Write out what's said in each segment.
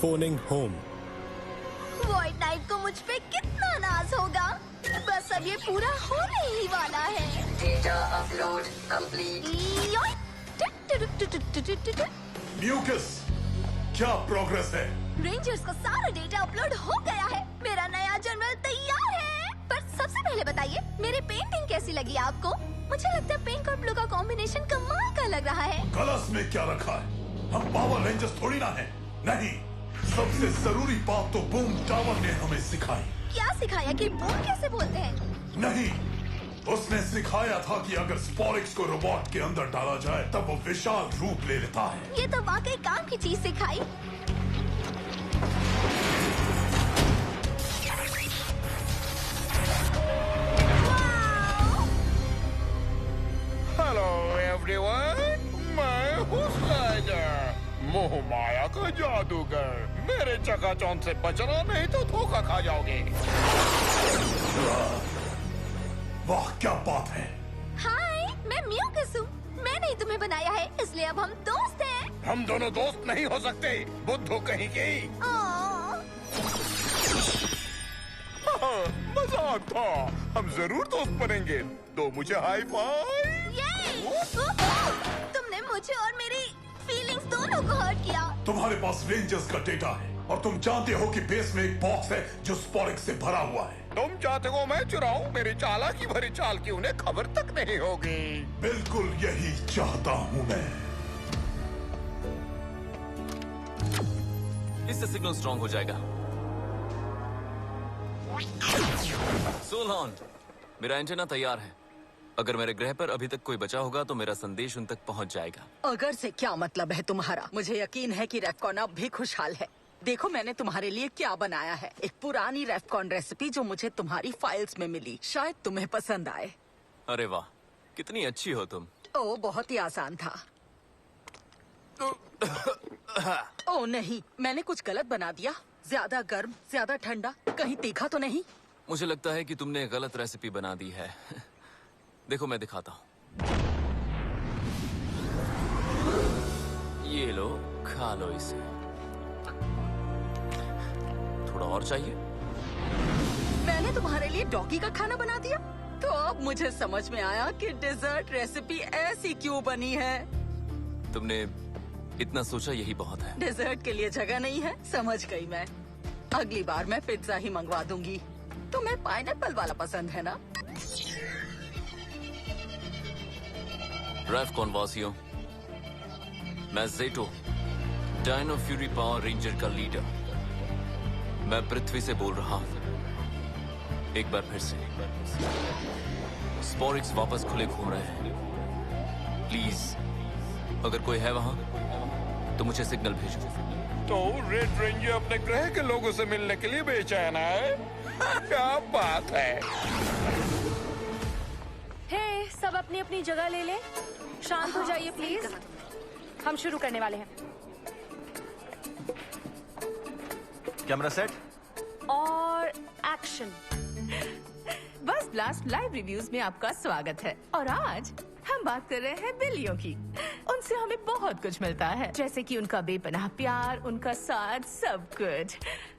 phoning home. Void night को मुझ पे कितना नाज होगा। बस अब ये पूरा होने ही वाला है। Data upload complete. म्यूकस, क्या प्रोग्रेस है? रेंजर्स का सारा डेटा अपलोड हो गया है। मेरा नया जनरल तैयार है। पर सबसे पहले बताइए, मेरी पेंटिंग कैसी लगी आपको? मुझे लगता है पिंक और ब्लू का कॉम्बिनेशन कमाल का लग रहा है। कलश में क्या रखा है? हम पावर रेंजर्स थोड़ी ना हैं। नहीं, सबसे जरूरी बात तो बूम टावर ने हमें सिखाई। क्या सिखाया कि बूम कैसे बोलते हैं? नहीं, उसने सिखाया था कि अगर स्पोरिक्स को रोबोट के अंदर डाला जाए तब वो विशाल रूप ले लेता है। ये तो वाकई काम की चीज सिखाई। हेलो एवरीवन, मैं हूँ स्लाइडर, मोह माया का जादूगर। मेरे चकाचौंध से बचना, नहीं तो धोखा खा जाओगे। वाह, क्या बात है। हाय, मैं म्यूकस हूँ। मैंने ही तुम्हें बनाया है, इसलिए अब हम दोस्त हैं। हम दोनों दोस्त नहीं हो सकते, बुद्धू कहीं की। मजाक था, हम जरूर दोस्त बनेंगे। दो मुझे हाई फाइव। तुमने मुझे और मेरी फीलिंग्स दोनों को हर्ट किया। तुम्हारे पास रेंजर्स का डेटा है और तुम जानते हो कि बेस में एक बॉक्स है जो स्पोरिक्स से भरा हुआ है। तुम चाहते हो मैं चुराऊं? मेरी चालाकी भरी चाल की उन्हें खबर तक नहीं होगी। बिल्कुल यही चाहता हूँ मैं। इससे सिग्नल स्ट्रांग हो जाएगा। सोलहॉर्न, मेरा एंटेना तैयार है। अगर मेरे ग्रह पर अभी तक कोई बचा होगा तो मेरा संदेश उन तक पहुंच जाएगा। अगर से क्या मतलब है तुम्हारा? मुझे यकीन है कि रेफकॉन अब भी खुशहाल है। देखो मैंने तुम्हारे लिए क्या बनाया है। एक पुरानी रेफकॉन रेसिपी जो मुझे तुम्हारी फाइल्स में मिली। शायद तुम्हें पसंद आए। अरे वाह, कितनी अच्छी हो तुम। ओ, बहुत ही आसान था। ओ नहीं, मैंने कुछ गलत बना दिया। ज्यादा गर्म, ज्यादा ठंडा, कहीं तीखा तो नहीं? मुझे लगता है कि तुमने गलत रेसिपी बना दी है। देखो मैं दिखाता हूँ। ये लो, खा लो इसे। थोड़ा और चाहिए? मैंने तुम्हारे लिए डॉगी का खाना बना दिया। तो अब मुझे समझ में आया कि डेजर्ट रेसिपी ऐसी क्यों बनी है। तुमने इतना सोचा, यही बहुत है। डेजर्ट के लिए जगह नहीं है, समझ गई मैं। अगली बार मैं पिज्जा ही मंगवा दूंगी। तुम्हें पाइनएप्पल वाला पसंद है ना? रेफकॉन वासियों, मैं ज़ेटो, डायनो फ्यूरी पावर रेंजर का लीडर। मैं पृथ्वी से बोल रहा हूँ। एक बार फिर से। स्पोरिक्स वापस खुले घूम रहे हैं। प्लीज, अगर कोई है वहाँ तो मुझे सिग्नल भेजो। तो रेड रेंजर अपने ग्रह के लोगों से मिलने के लिए बेचैन है। क्या बात है। हे, सब अपनी अपनी जगह ले ले। शांत हो जाइए प्लीज। हम शुरू करने वाले हैं। कैमरा सेट और एक्शन। बस ब्लास्ट लाइव रिव्यूज में आपका स्वागत है। और आज हम बात कर रहे हैं बिल्लियों की। उनसे हमें बहुत कुछ मिलता है, जैसे कि उनका बेपनाह प्यार, उनका साथ, सब कुछ।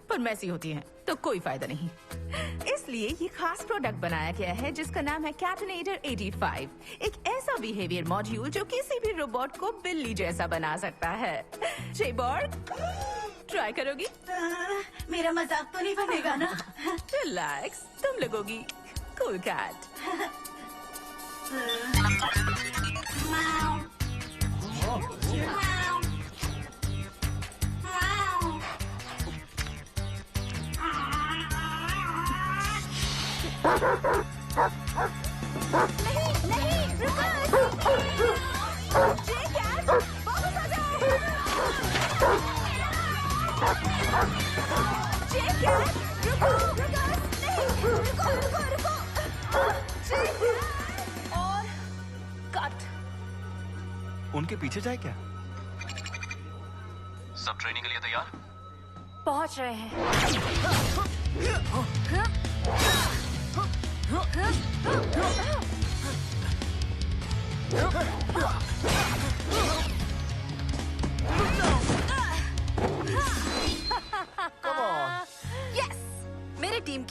पर मैसी होती हैं तो कोई फायदा नहीं। इसलिए ये खास प्रोडक्ट बनाया गया है जिसका नाम है कैटनेटर 85। एक ऐसा बिहेवियर मॉड्यूल जो किसी भी रोबोट को बिल्ली जैसा बना सकता है। जेबॉर्ग, ट्राई करोगी? मेरा मजाक तो नहीं बनेगा ना? रिलैक्स, तुम लगोगी कूल कैट। नहीं नहीं, रुको। जे कैट, वापस आ जाओ। जे कैट, रुको, रुको, नहीं, रुको, रुको, रुको। जे कैट। और कट। उनके पीछे जाए क्या? सब ट्रेनिंग के लिए तैयार? पहुंच रहे हैं।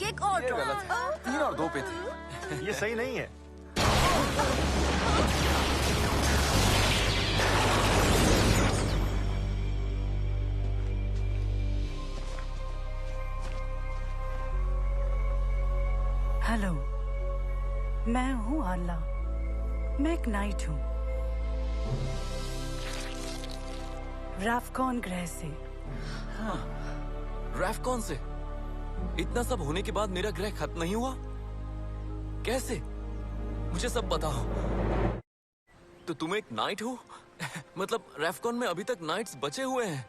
एक और ये गलत है। 3 और 2 पे थे। ये सही नहीं है। हेलो, मैं हूँ आर्ला। मैं एक नाइट हूँ, रैफकॉन ग्रह से। रैफकॉन से? इतना सब होने के बाद मेरा ग्रह खत्म नहीं हुआ? कैसे? मुझे सब बताओ। तो तुम एक नाइट हो? मतलब रैफकॉन में अभी तक नाइट्स बचे हुए हैं?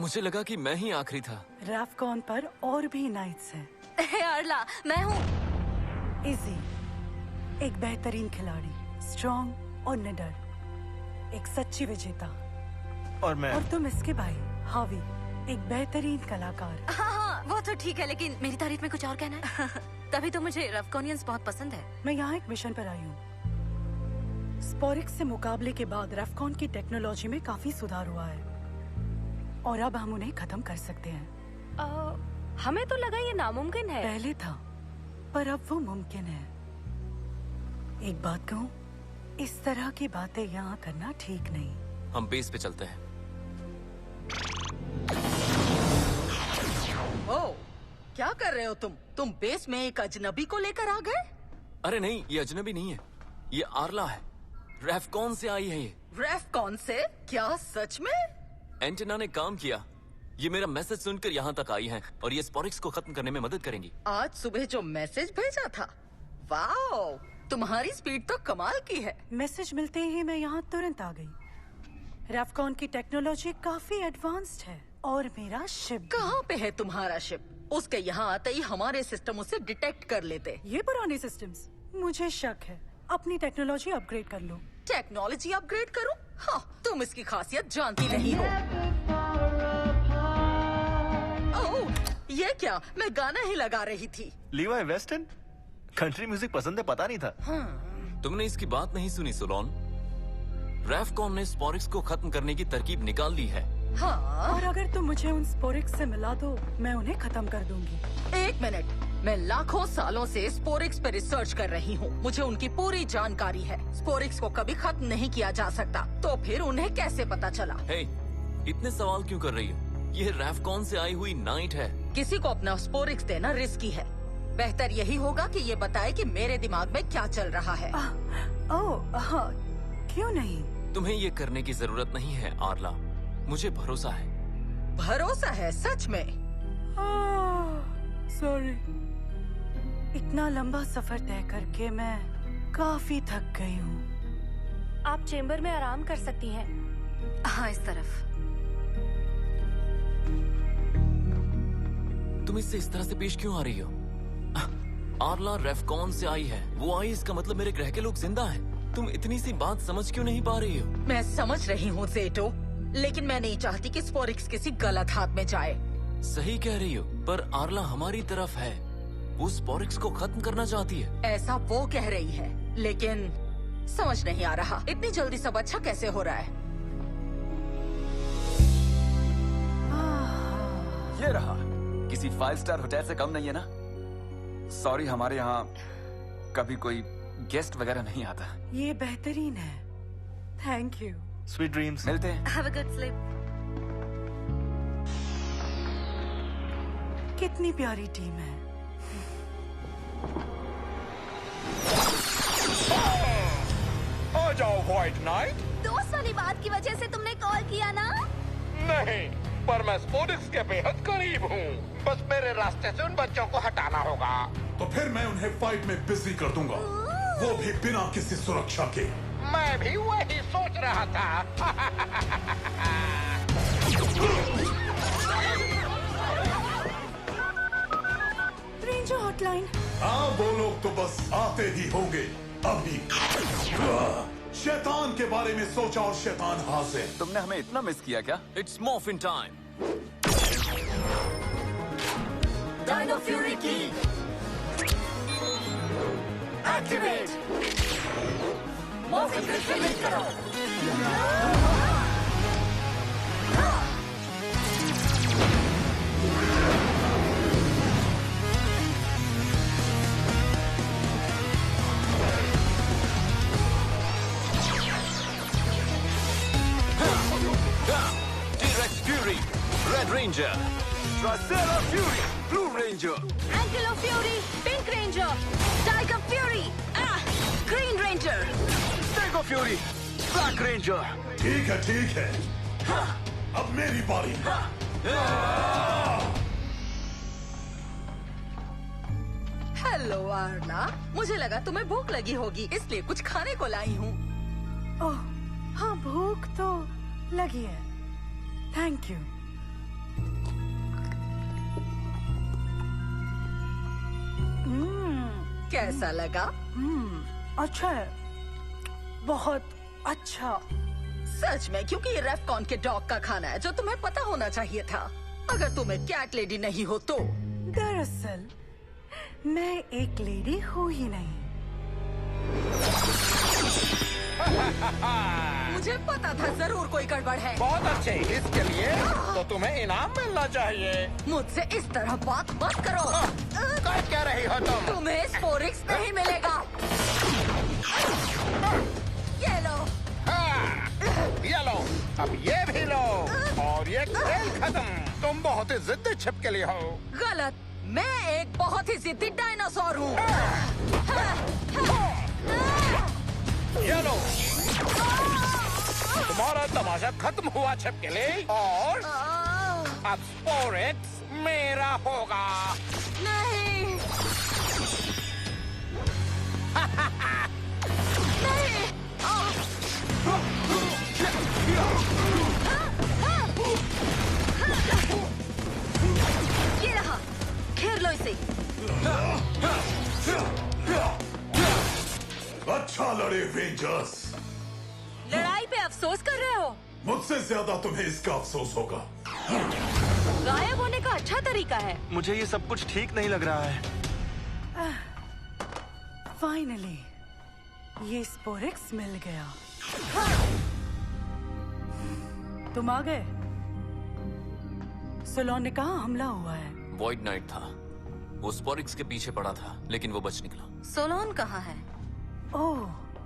मुझे लगा कि मैं ही आखिरी था। रैफकॉन पर और भी नाइट्स हैं। आर्ला, मैं हूँ इजी, एक बेहतरीन खिलाड़ी, स्ट्रॉन्ग और निडर, एक सच्ची विजेता। और मैं? और तुम इसके भाई हावी, एक बेहतरीन कलाकार। हाँ, वो तो ठीक है, लेकिन मेरी तारीफ में कुछ और कहना है? तभी तो मुझे रैफकॉनियंस बहुत पसंद है। मैं यहाँ एक मिशन पर आई हूँ। स्पोरिक्स से मुकाबले के बाद रैफकॉन की टेक्नोलॉजी में काफी सुधार हुआ है और अब हम उन्हें खत्म कर सकते हैं। हमें तो लगा ये नामुमकिन है। पहले था, पर अब वो मुमकिन है। एक बात कहूँ, इस तरह की बातें यहाँ करना ठीक नहीं। हम बेस पे चलते हैं। ओ, क्या कर रहे हो तुम? तुम बेस में एक अजनबी को लेकर आ गए? अरे नहीं, ये अजनबी नहीं है, ये आर्ला है। रैफकॉन से आई है ये। रैफकॉन से? क्या सच में? एंटेना ने काम किया। ये मेरा मैसेज सुनकर यहाँ तक आई हैं और ये स्पोरिक्स को खत्म करने में मदद करेंगी। आज सुबह जो मैसेज भेजा था, वाओ, तुम्हारी स्पीड तो कमाल की है। मैसेज मिलते ही मैं यहाँ तुरंत आ गई। रैफकॉन की टेक्नोलॉजी काफी एडवांस्ड है और मेरा शिप। कहाँ पे है तुम्हारा शिप? उसके यहाँ आते ही हमारे सिस्टम उसे डिटेक्ट कर लेते। ये पुराने सिस्टम्स, मुझे शक है। अपनी टेक्नोलॉजी अपग्रेड कर लो। टेक्नोलॉजी अपग्रेड करूं? हाँ, तुम इसकी खासियत जानती नहीं हो। ओह, ये क्या? मैं गाना ही लगा रही थी। लीवाई वेस्टन? कंट्री म्यूजिक पसंद है, पता नहीं था। तुमने इसकी बात नहीं सुनी सोलोन? रैफकॉन ने स्पोरिक्स को खत्म करने की तरकीब निकाल ली है। हाँ? और अगर तुम मुझे उन स्पोरिक्स से मिला दो, मैं उन्हें खत्म कर दूंगी। एक मिनट, मैं लाखों सालों से स्पोरिक्स पर रिसर्च कर रही हूँ। मुझे उनकी पूरी जानकारी है। स्पोरिक्स को कभी खत्म नहीं किया जा सकता, तो फिर उन्हें कैसे पता चला? हे, इतने सवाल क्यों कर रही हो? ये रैफकॉन से आई हुई नाइट है। किसी को अपना स्पोरिक्स देना रिस्की है। बेहतर यही होगा कि ये बताए कि मेरे दिमाग में क्या चल रहा है। ओह, हाँ, क्यों नहीं? तुम्हें ये करने की जरूरत नहीं है आर्ला, मुझे भरोसा है। भरोसा है? सच में? सॉरी। इतना लंबा सफर तय करके मैं काफी थक गई हूँ। आप चेम्बर में आराम कर सकती हैं। हाँ, इस तरफ। तुम इससे इस तरह से पेश क्यों आ रही हो? आर्ला रैफकॉन से आई है। वो आई, इसका मतलब मेरे ग्रह के लोग जिंदा हैं। तुम इतनी सी बात समझ क्यों नहीं पा रही हो? मैं समझ रही हूँ ज़ेटो, लेकिन मैं नहीं चाहती कि स्पोरिक्स किसी गलत हाथ में जाए। सही कह रही हो, पर आर्ला हमारी तरफ है। वो स्पोरिक्स को खत्म करना चाहती है। ऐसा वो कह रही है, लेकिन समझ नहीं आ रहा इतनी जल्दी सब अच्छा कैसे हो रहा है। ये रहा, किसी 5 स्टार होटल से कम नहीं है ना? सॉरी, हमारे यहाँ कभी कोई गेस्ट वगैरह नहीं आता। ये बेहतरीन है, थैंक यू। Sweet dreams. मिलते हैं। Have a good sleep. कितनी प्यारी टीम है। आ जाओ व्हाइट नाइट। दोस्त वाली बात की वजह से तुमने कॉल किया ना? नहीं, पर मैं स्पोरिक्स के बेहद करीब हूँ। बस मेरे रास्ते से उन बच्चों को हटाना होगा। तो फिर मैं उन्हें फाइट में बिजी कर दूंगा, वो भी बिना किसी सुरक्षा के। मैं भी वही सोच रहा था। Ranger hotline. हाँ, वो लोग तो बस आते ही होंगे अभी। शैतान के बारे में सोचा और शैतान हाजिर। तुमने हमें इतना मिस किया क्या? It's morphin time. Dino Fury Key. Activate. Morphin Crystal use करो। Red ranger, tricera fury, blue ranger, ankylo fury, pink ranger, tiger fury, green ranger, stego fury, black ranger. ठीक है अब मेरी बारी। हेलो आर्ला, मुझे लगा तुम्हें भूख लगी होगी, इसलिए कुछ खाने को लाई हूँ। ओह हाँ, भूख तो लगी है। Thank you. कैसा लगा? अच्छा है, बहुत अच्छा। सच में, क्योंकि ये रेफकॉन के डॉग का खाना है, जो तुम्हें पता होना चाहिए था, अगर तुम एक कैट लेडी नहीं हो तो। दरअसल मैं एक लेडी हूँ ही नहीं। मुझे पता था जरूर कोई गड़बड़ है। बहुत अच्छे, इसके लिए तो तुम्हें इनाम मिलना चाहिए। मुझसे इस तरह बात मत करो। क्या रही हो तुम? तुम्हें स्पोरिक्स नहीं मिलेगा। ये लो। ये लो, अब ये भी लो, और ये खेल खत्म। तुम बहुत ही जिद्दी छिपकली हो। गलत, मैं एक बहुत ही जिद्दी डायनासोर हूँ। ये लो, तुम्हारा तमाशा खत्म हुआ छिपकली, और अब स्पोरिक्स मेरा होगा। नहीं। नहीं। ये रहा, घेर लो इसे। अच्छा लड़े वेंजर्स। लड़ाई पे अफसोस कर रहे हो? मुझसे ज्यादा तुम्हें इसका अफसोस होगा। गायब होने का अच्छा तरीका है। मुझे ये सब कुछ ठीक नहीं लग रहा है। फाइनली ये स्पोरिक्स मिल गया। तुम आ गए। सोलोन ने कहा हमला हुआ है। वॉइड नाइट था, वो स्पोरिक्स के पीछे पड़ा था, लेकिन वो बच निकला। सोलोन कहाँ है? ओह,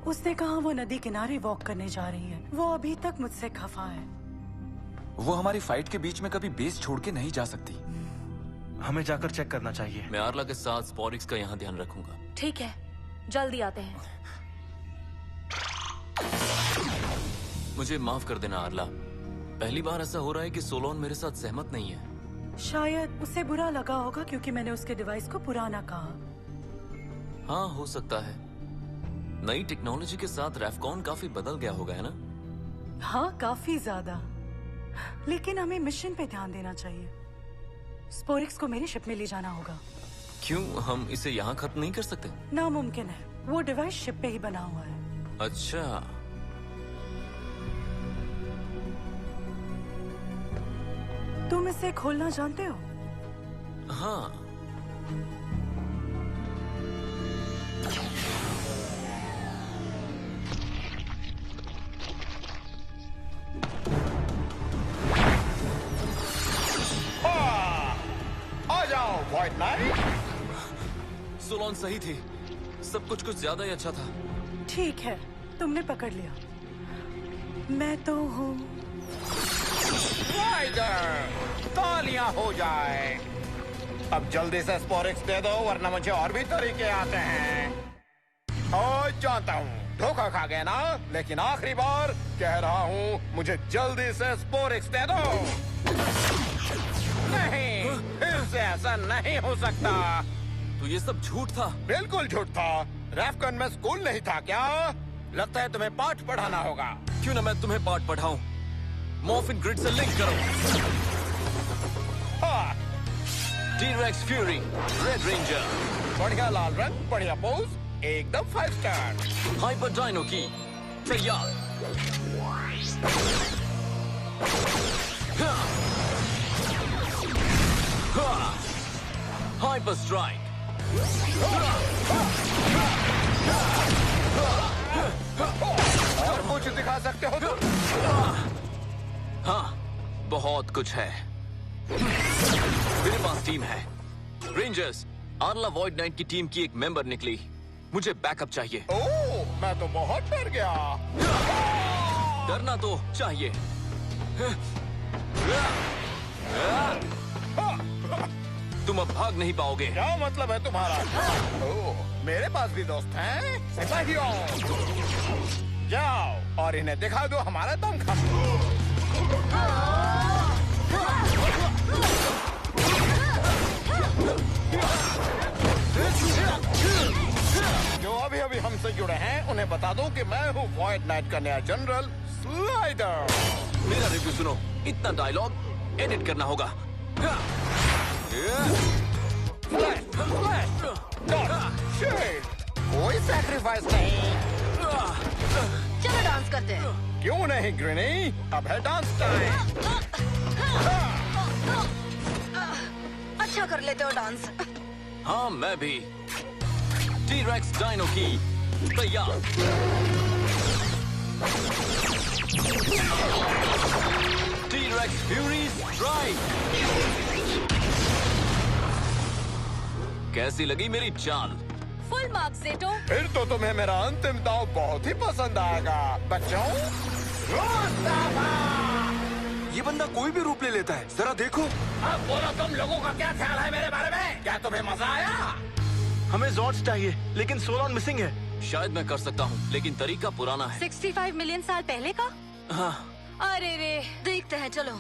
उसने कहा वो नदी किनारे वॉक करने जा रही है। वो अभी तक मुझसे खफा है। वो हमारी फाइट के बीच में कभी बेस छोड़ के नहीं जा सकती। हमें जाकर चेक करना चाहिए। मैं आर्ला के साथ स्पोरिक्स का यहाँ ध्यान रखूंगा। ठीक है, जल्दी आते हैं। मुझे माफ कर देना आर्ला, पहली बार ऐसा हो रहा है कि सोलोन मेरे साथ सहमत नहीं है। शायद उसे बुरा लगा होगा क्योंकि मैंने उसके डिवाइस को पुराना कहा। हाँ, हो सकता है। नई टेक्नोलॉजी के साथ रेफकॉन काफी बदल गया होगा, है ना? हाँ, काफी ज्यादा। लेकिन हमें मिशन पे ध्यान देना चाहिए। स्पोरिक्स को मेरी शिप में ले जाना होगा। क्यों, हम इसे यहाँ खत्म नहीं कर सकते? नामुमकिन है, वो डिवाइस शिप पे ही बना हुआ है। अच्छा, तुम इसे खोलना जानते हो? हाँ। आ जाओ वॉइड नाइट। सोलोन सही थी, सब कुछ ज्यादा ही अच्छा था। ठीक है, तुमने पकड़ लिया। मैं तो हूँ। राइडर, तालियां हो जाए। अब जल्दी से स्पोरिक्स दे दो, वरना मुझे और भी तरीके आते हैं। ओ, जानता हूँ धोखा खा गया ना, लेकिन आखिरी बार कह रहा हूँ, मुझे जल्दी से स्पोरिक्स दे दो। नहीं, फिर से ऐसा नहीं हो सकता। तो ये सब झूठ था? बिल्कुल झूठ था। रेफकॉन में स्कूल नहीं था क्या? लगता है तुम्हें पाठ पढ़ाना होगा। क्यों ना मैं तुम्हें पाठ पढ़ाऊं। मॉर्फिन ग्रिड से लिंक करो। T-rex fury, red ranger. बढ़िया लाल रंग, बढ़िया पोज, एकदम 5 स्टार। हाइपर डायनो की तैयार। Hyper strike. और कुछ दिखा सकते हो तुम? हाँ, बहुत कुछ है। मेरे पास टीम है। रेंजर्स, आर्ला वॉइड नाइट की टीम की एक मेंबर निकली। मुझे बैकअप चाहिए। ओह, मैं तो बहुत डर गया। डरना तो चाहिए। तुम अब भाग नहीं पाओगे। क्या मतलब है तुम्हारा? ओह, मेरे पास भी दोस्त हैं। सिपाहियों, जाओ और इन्हें दिखा दो हमारा दमखम। जो अभी अभी हमसे जुड़े हैं उन्हें बता दो कि मैं हूँ वॉइड नाइट का नया जनरल स्लाइडर। मेरा रिव्यू सुनो, इतना डायलॉग एडिट करना होगा। कोई सैक्रिफाइस नहीं। चलो डांस करते हैं। क्यों नहीं ग्रीनी, अब है डांस टाइम। अच्छा कर लेते हो डांस। हाँ मैं भी। टी-रेक्स डायनो की तैयार। T rex fury strike. कैसी लगी मेरी चाल? फुल मार्क्स जेटो। फिर तो तुम्हें मेरा अंतिम दांव बहुत ही पसंद आएगा बच्चों। ये बंदा कोई भी रूप ले लेता है, जरा देखो। अब बोलो तुम लोगों का क्या ख्याल है मेरे बारे में? क्या तुम्हें मजा आया? हमें जॉर्ज चाहिए, लेकिन सोलॉन मिसिंग है। शायद मैं कर सकता हूँ, लेकिन तरीका पुराना है। 65 मिलियन साल पहले का? हाँ। अरे रे, देखते हैं चलो।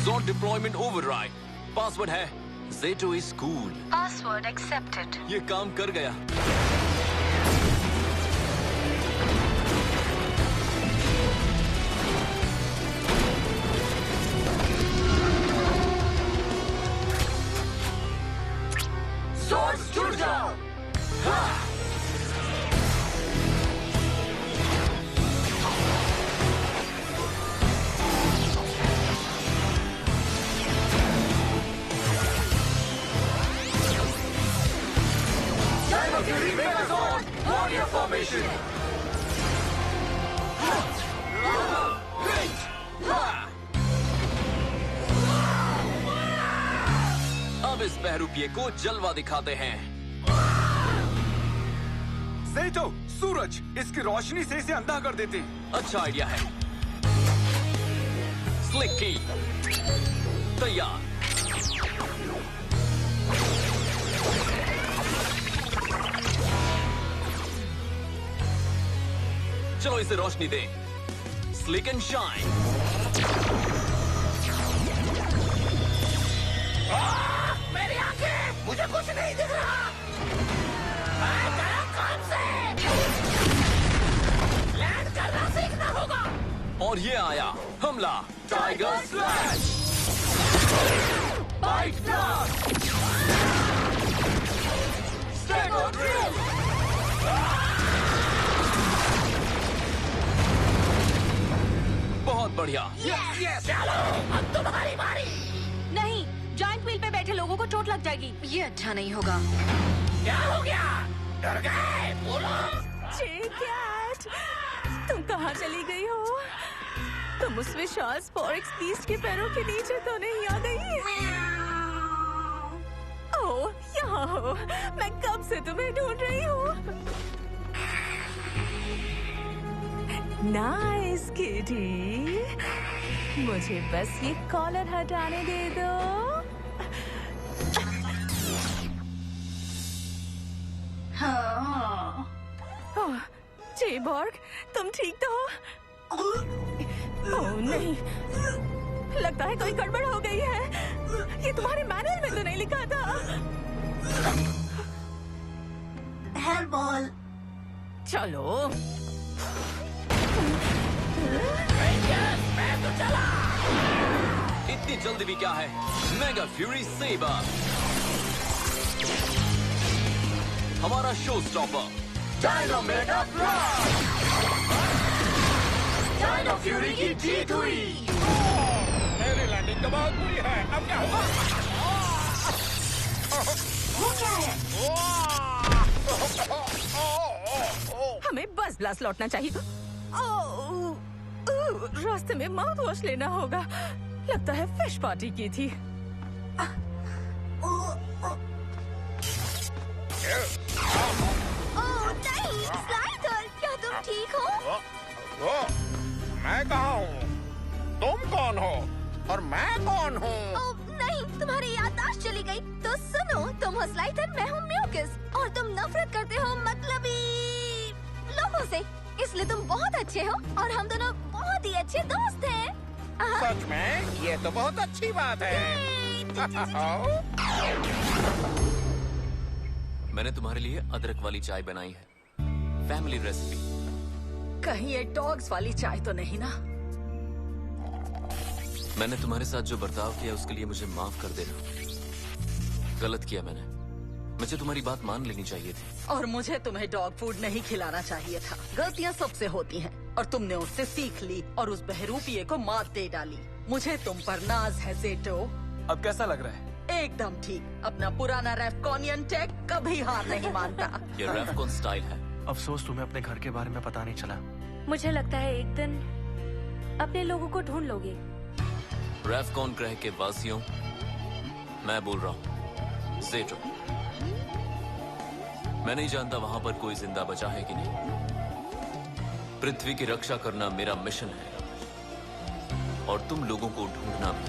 Zord deployment override। पासवर्ड है Zeto is cool। Password accepted. ये काम कर गया। Zords जुड़ जाओ। Warrior formation। अब इस बहरूपिये को जलवा दिखाते हैं। ज़ेटो, सूरज, इसकी रोशनी से इसे अंधा कर देते हैं। अच्छा आइडिया है। स्लिक की तैयार। चलो इसे रोशनी दे। Slick and shine. मेरी आंखें, मुझे कुछ नहीं दिख रहा। मैं गया काम से। लैंड करना सीखना होगा। और ये आया हमला tiger slash. Bite blast. Stego drill. बहुत बढ़िया। यस, चलो अब तुम्हारी बारी। नहीं, जॉइंट व्हील पे बैठे लोगों को चोट लग जाएगी। ये अच्छा नहीं होगा। क्या हो गया? डर गए? बोलो। कैट, तुम कहाँ चली गई हो? तुम उस विशाल स्पोरेक्स बीस्ट के पैरों के नीचे तो नहीं आ गई? ओह, यहाँ हो। मैं कब से तुम्हें ढूंढ रही हूँ। Nice kitty. मुझे बस ये कॉलर हटाने दे दो। हाँ। जेबॉर्ग, तुम ठीक तो हो? ओह नहीं, लगता है कोई गड़बड़ हो गई है। ये तुम्हारे मैनुअल में तो नहीं लिखा था। Help ball. चलो। मैं तो चला। इतनी जल्दी भी क्या है? मेगा फ्यूरी सेबर, हमारा show stopper. Dino mega blast. Dino fury की जीत हुई। मेरी लैंडिंग तो बहुत बुरी है। अब क्या होगा? वो क्या है? हमें बस ब्लास्ट लौटना चाहिए। रास्ते में माउथ वॉश लेना होगा। लगता है फिश पार्टी की थी। ओह नहीं, स्लाइडर, क्या तुम ठीक हो? मैं कहाँ हूँ? तुम कौन हो? और मैं कौन हूँ? ओह नहीं, तुम्हारी याददाश्त चली गई। तो सुनो, तुम हो स्लाइथर, मैं हूँ म्यूकस, और तुम नफरत करते हो मतलबी लोगों से। इसलिए तुम बहुत अच्छे हो और हम दोनों बहुत ही अच्छे दोस्त हैं। सच में? ये तो बहुत अच्छी बात है। मैंने तुम्हारे लिए अदरक वाली चाय बनाई है, फैमिली रेसिपी। कहीं ये डॉग्स वाली चाय तो नहीं ना? मैंने तुम्हारे साथ जो बर्ताव किया उसके लिए मुझे माफ कर देना। गलत किया मैंने, मुझे तुम्हारी बात मान लेनी चाहिए थी। और मुझे तुम्हें डॉग फूड नहीं खिलाना चाहिए था। गलतियाँ सबसे होती हैं और तुमने उससे सीख ली और उस बहरूपिये को मात दे डाली। मुझे तुम पर नाज है ज़ेटो। अब कैसा लग रहा है? एकदम ठीक। अपना पुराना रेफकॉनियन टेक कभी हार नहीं मानता। ये रेफकॉन स्टाइल है। अफसोस तुम्हें अपने घर के बारे में पता नहीं चला। मुझे लगता है एक दिन अपने लोगों को ढूंढ लोगे। रेफकॉन ग्रह के वासियों, मैं बोल रहा हूँ ज़ेटो। मैं नहीं जानता वहां पर कोई जिंदा बचा है कि नहीं। पृथ्वी की रक्षा करना मेरा मिशन है और तुम लोगों को ढूंढना भी।